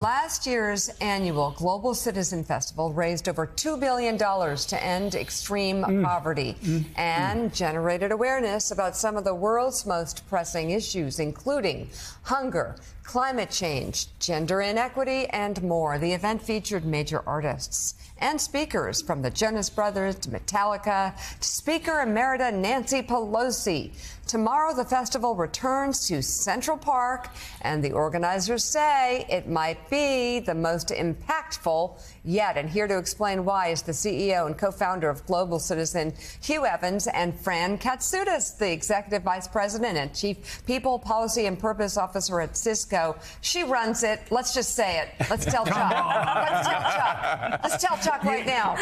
Last year's annual Global Citizen Festival raised over $2 billion to end extreme poverty and generated awareness about some of the world's most pressing issues, including hunger, climate change, gender inequity, and more. The event featured major artists and speakers from the Jonas Brothers to Metallica to Speaker Emerita Nancy Pelosi. Tomorrow, the festival returns to Central Park, and the organizers say it might be the most impactful yet. And here to explain why is the CEO and co-founder of Global Citizen, Hugh Evans, and Fran Katsoudas, the Executive Vice President and Chief People, Policy, and Purpose Officer at Cisco. She runs it. Let's just say it. Let's tell Chuck. Let's tell Chuck. Let's tell Chuck right now.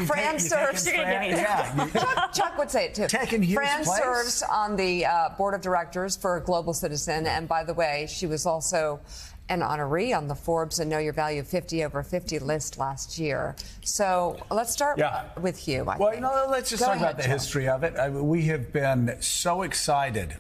Fran serves. Chuck would say it too. Fran serves on the board of directors for Global Citizen, and by the way, she was also an honoree on the Forbes and Know Your Value 50 over 50 list last year. So let's start with Hugh. Let's just talk about the history of it. We have been so excited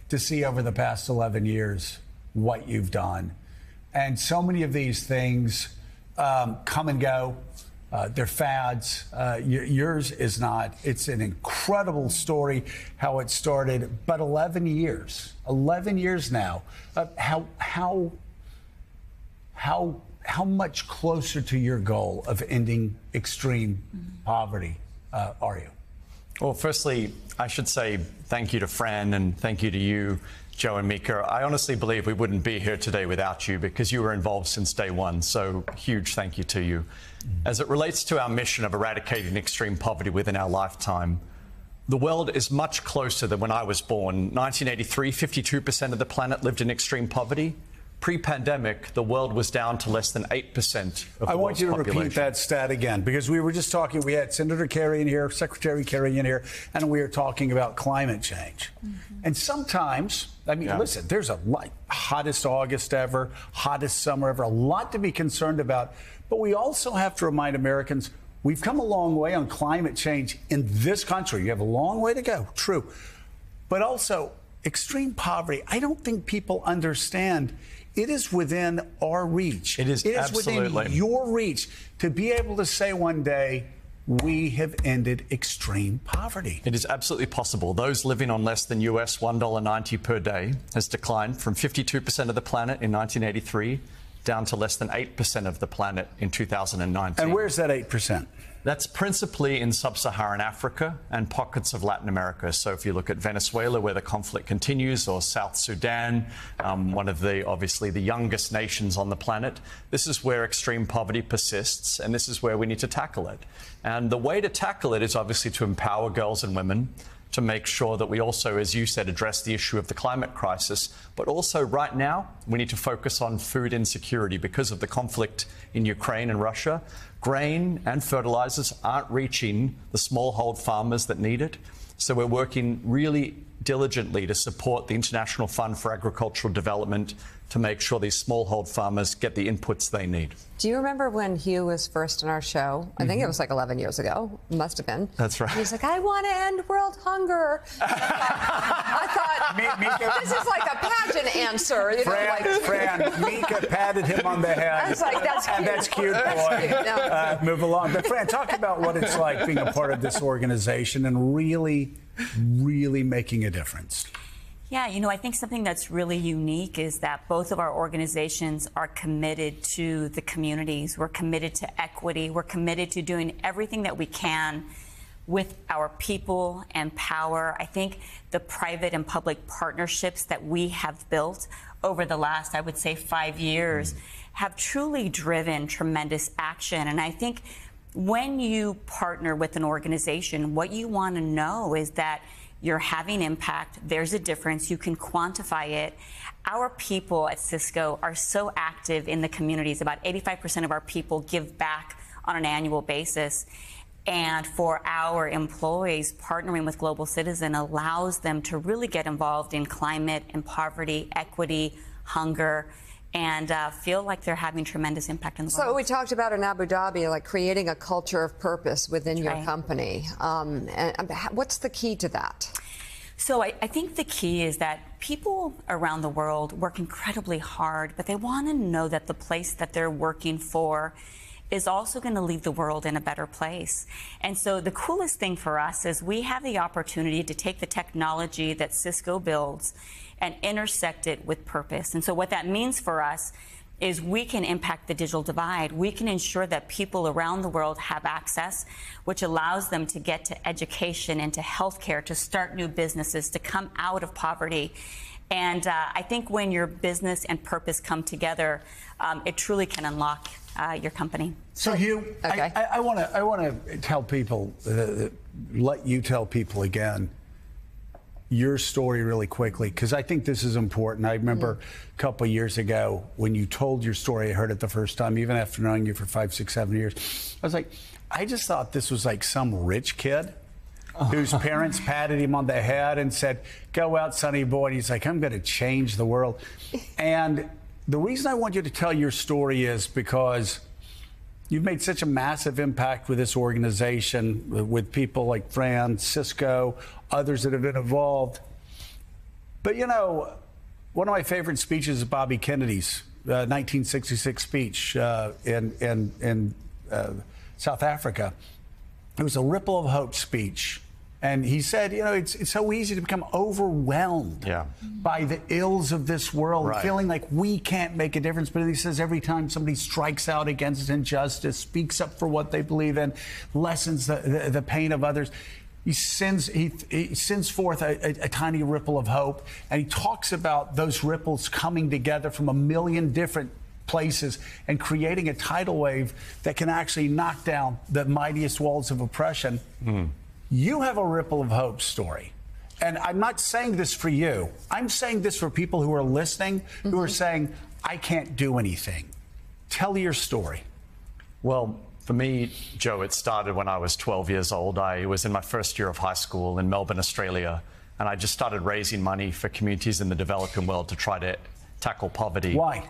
to see over the past 11 years what you've done, and so many of these things come and go. They're fads. Yours is not. It's an incredible story how it started, but 11 years now. How much closer to your goal of ending extreme poverty are you? Well, firstly, I should say thank you to Fran and thank you to you, Joe and Mika. I honestly believe we wouldn't be here today without you because you were involved since day one. So huge thank you to you. As it relates to our mission of eradicating extreme poverty within our lifetime, the world is much closer than when I was born. 1983, 52% of the planet lived in extreme poverty. Pre-pandemic, the world was down to less than 8% of the world's population. I want you to repeat that stat again, because we were just talking, we had Senator Kerry in here, Secretary Kerry in here, and we were talking about climate change. And sometimes, I mean, listen, there's a lot, hottest August ever, hottest summer ever, a lot to be concerned about. But we also have to remind Americans, we've come a long way on climate change in this country. You have a long way to go, true. But also, extreme poverty, I don't think people understand. It is within our reach. It is absolutely within your reach to be able to say one day, we have ended extreme poverty. It is absolutely possible. Those living on less than US $1.90 per day has declined from 52% of the planet in 1983 down to less than 8% of the planet in 2019. And where's that 8%? That's principally in sub-Saharan Africa and pockets of Latin America. So if you look at Venezuela, where the conflict continues, or South Sudan, one of the, obviously, the youngest nations on the planet, this is where extreme poverty persists, and this is where we need to tackle it. And the way to tackle it is obviously to empower girls and women, to make sure that we also, as you said, address the issue of the climate crisis. But also right now, we need to focus on food insecurity because of the conflict in Ukraine and Russia. Grain and fertilizers aren't reaching the smallhold farmers that need it. So we're working really diligently to support the International Fund for Agricultural Development to make sure these smallhold farmers get the inputs they need. Do you remember when Hugh was first on our show? I think it was like 11 years ago. Must have been. That's right. He's like, I want to end world hunger. I thought this is like a pageant answer. You know, Fran, Mika patted him on the head. I was like, that's cute. And that's cute, boy. No. Move along. But Fran, talk about what it's like being a part of this organization and really making a difference. Yeah, you know, I think something that's really unique is that both of our organizations are committed to the communities. We're committed to equity. We're committed to doing everything that we can with our people and power. I think the private and public partnerships that we have built over the last, I would say, 5 years have truly driven tremendous action. And I think when you partner with an organization, what you want to know is that you're having impact. There's a difference. You can quantify it. Our people at Cisco are so active in the communities. About 85% of our people give back on an annual basis. And for our employees, partnering with Global Citizen allows them to really get involved in climate and poverty, equity, hunger, and feel like they're having tremendous impact in the world. So we talked about in Abu Dhabi, like creating a culture of purpose within your company. And what's the key to that? So I think the key is that people around the world work incredibly hard, but they want to know that the place that they're working for is also going to leave the world in a better place. And so the coolest thing for us is we have the opportunity to take the technology that Cisco builds and intersect it with purpose. And so what that means for us is we can impact the digital divide. We can ensure that people around the world have access, which allows them to get to education and to healthcare, to start new businesses, to come out of poverty. And I think when your business and purpose come together, it truly can unlock your company. So Hugh, okay. I want to tell people, let you tell people again your story really quickly, because I think this is important. I remember a couple of years ago when you told your story, I heard it the first time, even after knowing you for 5, 6, 7 years. I was like, I just thought this was like some rich kid whose parents patted him on the head and said, go out, sonny boy. And he's like, I'm going to change the world. And the reason I want you to tell your story is because you've made such a massive impact with this organization, with people like Fran, Cisco, others that have been involved. But, you know, one of my favorite speeches is Bobby Kennedy's 1966 speech in South Africa. It was a Ripple of Hope speech. And he said, you know, it's so easy to become overwhelmed by the ills of this world, feeling like we can't make a difference. But he says every time somebody strikes out against injustice, speaks up for what they believe in, lessens the pain of others, he sends forth a tiny ripple of hope. And he talks about those ripples coming together from a million different places and creating a tidal wave that can actually knock down the mightiest walls of oppression. You have a Ripple of Hope story. And I'm not saying this for you. I'm saying this for people who are listening, who are saying, I can't do anything. Tell your story. Well, for me, Joe, it started when I was 12 years old. I was in my first year of high school in Melbourne, Australia, and I just started raising money for communities in the developing world to try to tackle poverty. Why?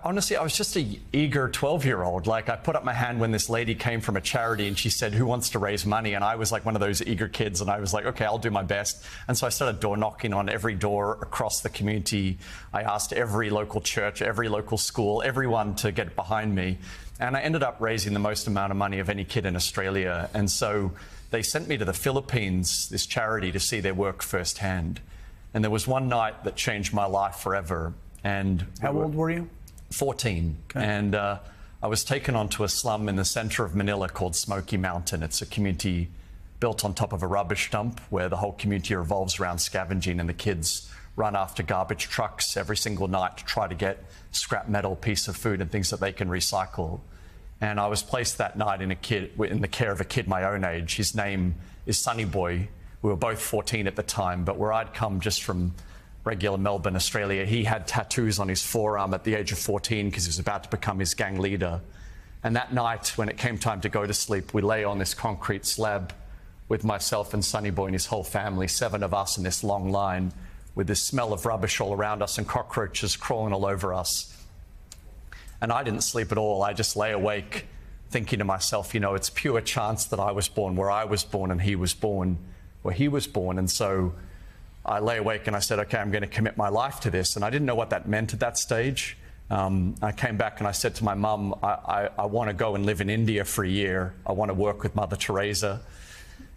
Honestly, I was just an eager 12-year-old. Like, I put up my hand when this lady came from a charity and she said, who wants to raise money? And I was like one of those eager kids, and I was like, okay, I'll do my best. And so I started door knocking on every door across the community. I asked every local church, every local school, everyone to get behind me. And I ended up raising the most amount of money of any kid in Australia. And so they sent me to the Philippines, this charity, to see their work firsthand. And there was one night that changed my life forever. And how old were you? 14. Okay. And I was taken onto a slum in the center of Manila called Smoky Mountain. It's a community built on top of a rubbish dump where the whole community revolves around scavenging, and the kids run after garbage trucks every single night to try to get scrap metal, piece of food and things that they can recycle. And I was placed that night in the care of a kid my own age. His name is Sonny Boy. We were both 14 at the time, but where I'd come just from regular Melbourne, Australia, he had tattoos on his forearm at the age of 14 because he was about to become his gang leader. And that night, when it came time to go to sleep, we lay on this concrete slab with myself and Sonny Boy and his whole family, 7 of us in this long line, with this smell of rubbish all around us and cockroaches crawling all over us. And I didn't sleep at all. I just lay awake thinking to myself, you know, it's pure chance that I was born where I was born and he was born where he was born. And so I lay awake and I said, okay, I'm going to commit my life to this. And I didn't know what that meant at that stage. I came back and I said to my mum, I want to go and live in India for a year. I want to work with Mother Teresa.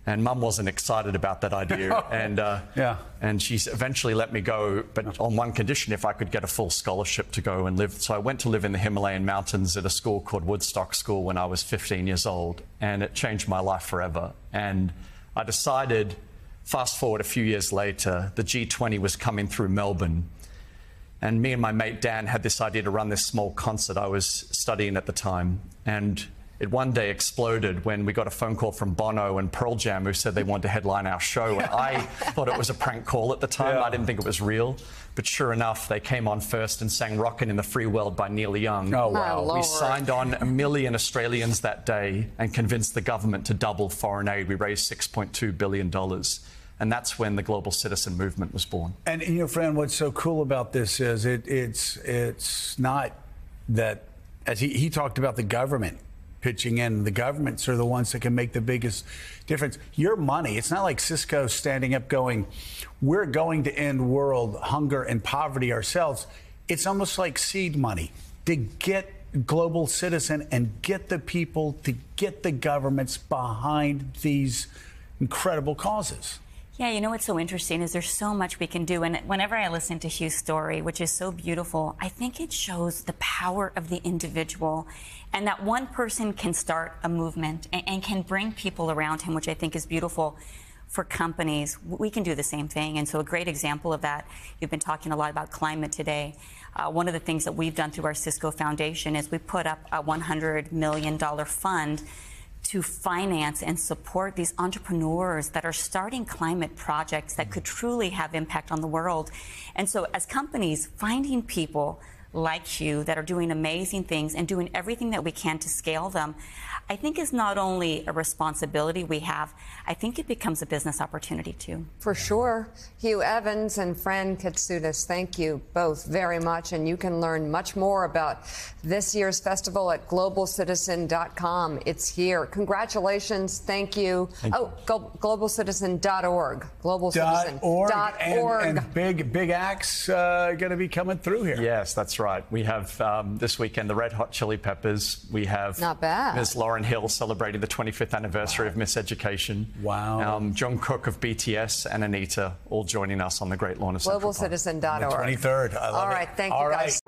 And Mum wasn't excited about that idea. And she eventually let me go, but on one condition, if I could get a full scholarship to go and live. So I went to live in the Himalayan mountains at a school called Woodstock School when I was 15 years old. And it changed my life forever. And I decided, fast forward a few years later, the G20 was coming through Melbourne. And me and my mate Dan had this idea to run this small concert. I was studying at the time. And it one day exploded when we got a phone call from Bono and Pearl Jam, who said they wanted to headline our show. And I thought it was a prank call at the time. I didn't think it was real. But sure enough, they came on first and sang Rockin' in the Free World by Neil Young. Oh, wow. We signed on 1 million Australians that day and convinced the government to double foreign aid. We raised $6.2 billion. And that's when the Global Citizen Movement was born. And you know, Fran, what's so cool about this is it's not that, as he talked about the government pitching in. The governments are the ones that can make the biggest difference. Your money, it's not like Cisco standing up going, we're going to end world hunger and poverty ourselves. It's almost like seed money to get Global Citizen and get the people, to get the governments behind these incredible causes. Yeah, you know what's so interesting is there's so much we can do. And whenever I listen to Hugh's story, which is so beautiful, I think it shows the power of the individual and that one person can start a movement and can bring people around him, which I think is beautiful. For companies, we can do the same thing. And so a great example of that, you've been talking a lot about climate today. One of the things that we've done through our Cisco Foundation is we put up a $100 million fund to finance and support these entrepreneurs that are starting climate projects that could truly have impact on the world. And so as companies, finding people like Hugh that are doing amazing things and doing everything that we can to scale them, I think is not only a responsibility we have, I think it becomes a business opportunity too. For sure. Hugh Evans and Fran Katsoudas, thank you both very much. And you can learn much more about this year's festival at globalcitizen.com. It's here. Congratulations. Thank you. Globalcitizen.org. Globalcitizen.org. And big acts going to be coming through here. Yes, that's right. We have this weekend the Red Hot Chili Peppers. We have not bad. Ms. Lauryn Hill celebrating the 25th anniversary of Miss Education. Wow. John Cook of BTS and Anita all joining us on the Great Lawn of Central Park. Globalcitizen.org. The 23rd. I love it. All right. Thank you, guys.